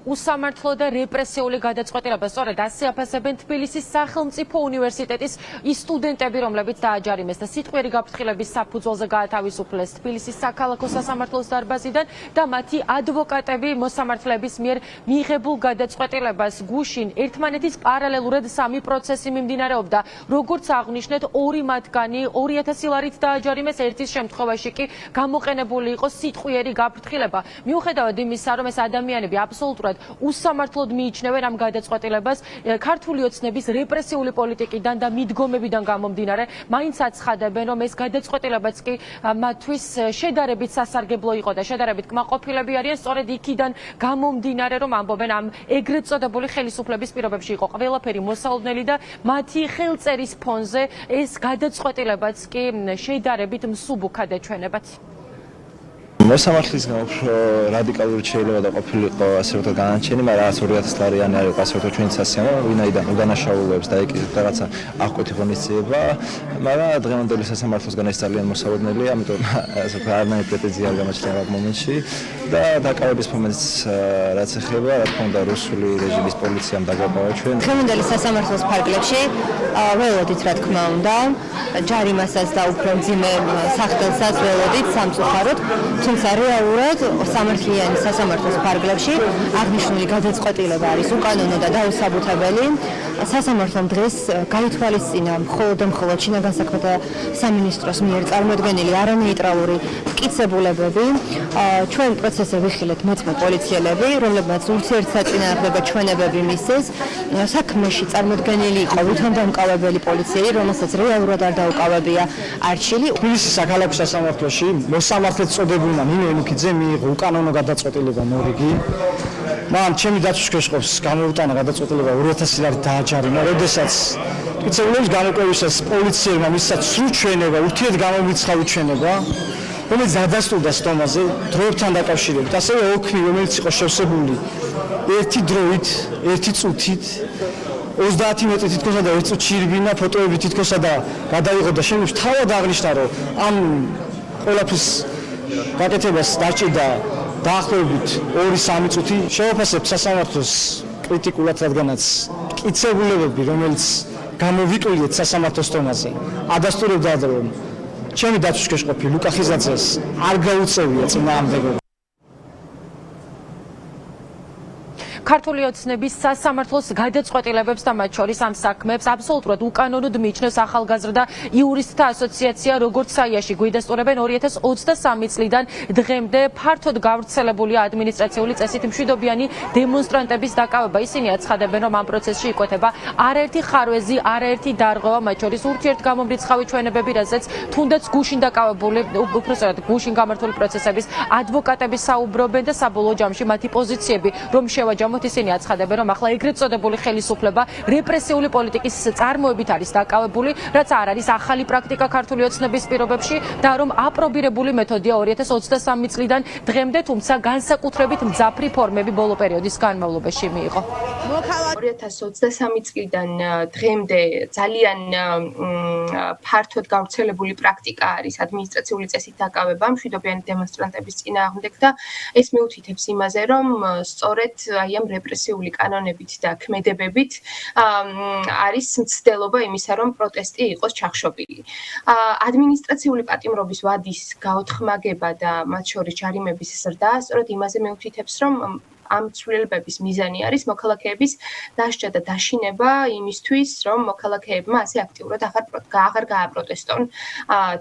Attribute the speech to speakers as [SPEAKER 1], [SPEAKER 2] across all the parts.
[SPEAKER 1] უსამართლო და რეპრესიული გადაწყვეტილება. სწორედ ასე აფასებენ თბილისის სახელმწიფო უნივერსიტეტის ის სტუდენტები, რომლებიც დააჯარიმეს და სიტყვიერი გაფრთხილების საფუძველზე გაათავისუფლეს თბილისის საქალაქო სასამართლოს დარბაზიდან და მათი ადვოკატები მოსამართლეების მიერ მიიღებულ გადაწყვეტილებას გუშინ ერთმანეთის პარალელურად სამი პროცესი მიმდინარეობდა. როგორც აღნიშნეთ, ორი მათგანი 2000 ლარით დააჯარიმეს, ერთის შემთხვევაში კი გამოყენებული იყო სიტყვიერი გაფრთხილება. მიუხედავად იმისა, რომ ეს ადამიანები აბსოლუტურად უსამართლოდ მიიჩნევენ ამ გადაწყვეტილებას, ქართული ოცნების რეპრესიული პოლიტიკიდან და მიდგომებიდან გამომდინარე, მაინც აცხადებენ, რომ ეს გადაწყვეტილებაც კი მათთვის შედარებით სასარგებლო იყო და შედარებით კმაყოფილები არიან, სწორედ იქიდან გამომდინარე, რომ ამბობენ ამ ეგრეთ წოდებული ხელისუფლების პირობებში იყო ყველაფერი მოსალოდნელი და მათი ხელწერის ფონზე ეს გადაწყვეტილებაც კი შედარებით მსუბუქად ეჩვენებათ.
[SPEAKER 2] მოსამართლის რადიკალური შეიძლება და ყოფილიყო ასე ვთქვათ განაჩენი, მაგრამ 2000 ლარიანი არ იყო ასე ვთქვათ ჩვენი სასიამოვნო, ვინაიდან უდანაშაულებს დაიკიდეთ რაღაცა აღკვეთი ღონისძიება, მაგრამ დღევანდელი სასამართლოსგან ეს ძალიან მოსალოდნელია, ამიტომ ასე ვთქვათ არანაირი პრეტენზია არ გამოჩნდა ამ მომენტში და დაკავების მომენტს რაც ეხება, რა თქმა უნდა, რუსული რეჟიმის პოლიციამ დაგვაყოლა ჩვენ.
[SPEAKER 3] დღევანდელი სასამართლოს ფარგლებში ველოდით რა თქმა უნდა, ჯარიმასაც და უფრო მძიმე სახდელსაც ველოდით სამწუხაროდ. თუმცა რეალურად სამართლიანი სასამართლოს ფარგლებში აღნიშნული გადაწყვეტილება არის უკანონო და დაუსაბუთებელი. სასამართლომ დღეს გაითვალისწინა მხოლოდ და მხოლოდ შინაგან საქმეთა სამინისტროს მიერ წარმოდგენილი არანეიტრალური მტკიცებულებები. ჩვენ პროცესზე ვიხილეთ მეწმე პოლიციელები, რომლებმაც ურთიერთსაწინააღმდეგო ჩვენებები მისცეს. საქმეში წარმოდგენილი იყო ვითომდამკავებელი პოლიციელი, რომელსაც რეალურად არ დაუკავებია არჩილი.
[SPEAKER 4] თბილისის საქალაქო სასამართლოში მოსამართლედ წოდებულმა ნინო ენუქიძე მიიღო უკანონო გადაწყვეტილება მორიგი. მან ჩემი დაცვის ქვეშ გამოუტანა გადაწყვეტილება 2000 ლარით დააჯარიმა, როდესაც მტკიცებულების გამოკვებისას პოლიციელმა მისცა სრულ ჩვენება, ურთიერთგამომრიცხავი ჩვენება, რომელიც დადასტურდა სტომაზე დროებთან დაკავშირებით, ასევე ოქმი, რომელიც იყო შევსებული ერთი დროით, ერთი წუთით, 30 მეტრი თითქოსა და 1 წუთში ირბინა, ფოტოები თითქოსა და გადაიღო და შემდგომში თავად აღნიშნა, რომ ამ ყველაფრის გაკეთებას დაჭირდა დაახლოებით 2-3 წუთი. შევაფასებ სასამართლოს კრიტიკულად, რადგანაც მტკიცებულებები, რომელიც გამოვიკვლიეთ სასამართლოს სტომაზე, ადასტურებდა, რომ ჩემი დაცვის ქვეშ ყოფილი ლუკა ხიზაძეს არ გაუწევია წინააღმდეგობა.
[SPEAKER 1] ქართული ოცნების სასამართლოს გადაწყვეტილებებს და მათ შორის ამ საქმეებს აბსოლუტურად უკანონოდ მიიჩნევს ახალგაზრდა იურისტთა ასოციაცია, როგორც საიაში გვიდასტურებენ 2023 წლიდან დღემდე ფართოდ გავრცელებულია ადმინისტრაციული წესით მშვიდობიანი დემონსტრანტების დაკავება. ისინი აცხადებენ, რომ ამ პროცესში იკვეთება არაერთი ხარვეზი, არაერთი დარღვევა, მათ შორის ურთიერთგამომრიცხავი ჩვენებები, რასაც თუნდაც გუშინ დაკავებული, უпростоრად გუშინ გამართული პროცესების ადვოკატები საუბრობენ და საბოლოო ჯამში მათი პოზიციები რომ შევაჯამოთ, ისინი აცხადებენ, რომ ახლა ეგრეთ წოდებული ხელისუფლება რეპრესიული პოლიტიკის წარმოებით არის დაკავებული, რაც არ არის ახალი პრაქტიკა ქართული ოცნების პირობებში და რომ აპრობირებული მეთოდია 2023 წლიდან დღემდე, თუმცა განსაკუთრებით მძაფრი ფორმები ბოლო პერიოდის განმავლობაში მიიღო.
[SPEAKER 5] 2023 წლიდან დღემდე ძალიან ფართოდ გავრცელებული პრაქტიკა არის ადმინისტრაციული წესით დაკავება მშვიდობიანი დემონსტრანტების წინააღმდეგ და ეს მიუთითებს იმაზე, რომ სწორედ აი ამ რეპრესიული კანონებით და ქმედებებით არის მცდელობა იმისა, რომ პროტესტი იყოს ჩახშობილი. ადმინისტრაციული პატიმრობის ვადის გაოთხმაგება და მათ შორის ჯარიმების ზრდა სწორედ იმაზე მეუთითებს, რომ ამ ცვლილებების მიზანი არის მოქალაქეების დასჯა და დაშინება იმისთვის, რომ მოქალაქეებმა ასე აქტიურად აღარ გააპროტესტონ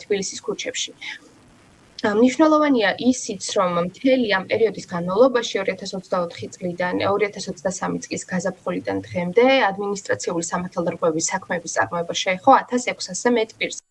[SPEAKER 5] თბილისის ქუჩებში. მნიშვნელოვანია ისიც, რომ მთელი ამ პერიოდის განმავლობაში 2024 წლიდან 2023 წლის გაზაფხულიდან დღემდე ადმინისტრაციული სამართალდარღვევების საქმეების წარმოება შეეხო 1600-ზე მეტ პირს.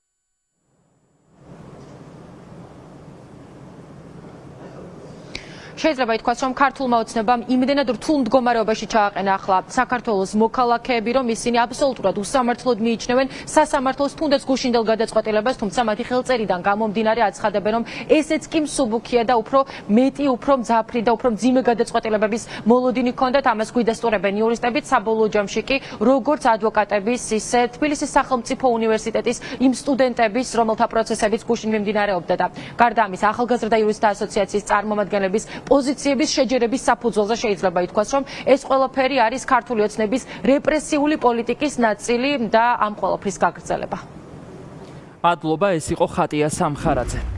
[SPEAKER 1] შეიძლება ითქვას, რომ ქართულმა ოცნებამ იმდენად რთულ მდგომარეობაში ჩააყენა ახლა საქართველოს მოქალაქეები, რომ ისინი აბსოლუტურად უსამართლოდ მიიჩნევენ სასამართლოს თუნდაც გუშინდელ გადაწყვეტილებას, თუმცა მათი ხელწერიდან გამომდინარე აცხადებენ, რომ ესეც კი მსუბუქია და უფრო მეტი, უფრო მძაფრი და უფრო მძიმე გადაწყვეტილებების მოლოდინი ჰქონდათ. ამას გვიდასტურებენ იურისტებით, საბოლოო ჯამში კი როგორც ადვოკატების, ისე თბილისის სახელმწიფო უნივერსიტეტის იმ სტუდენტების, რომელთა პროცესებიც გუშინ მიმდინარეობდა და გარდა ამისა ახალგაზრდა იურისტთა ასოციაციის წარმომადგენლების პოზიციების შეჯერების საფუძველზე შეიძლება ითქვას, რომ ეს ყველაფერი არის ქართული ოცნების რეპრესიული პოლიტიკის ნაწილი და ამ ყველაფრის გაგრძელება.
[SPEAKER 6] მადლობა, ეს იყო ხატია სამხარაძე.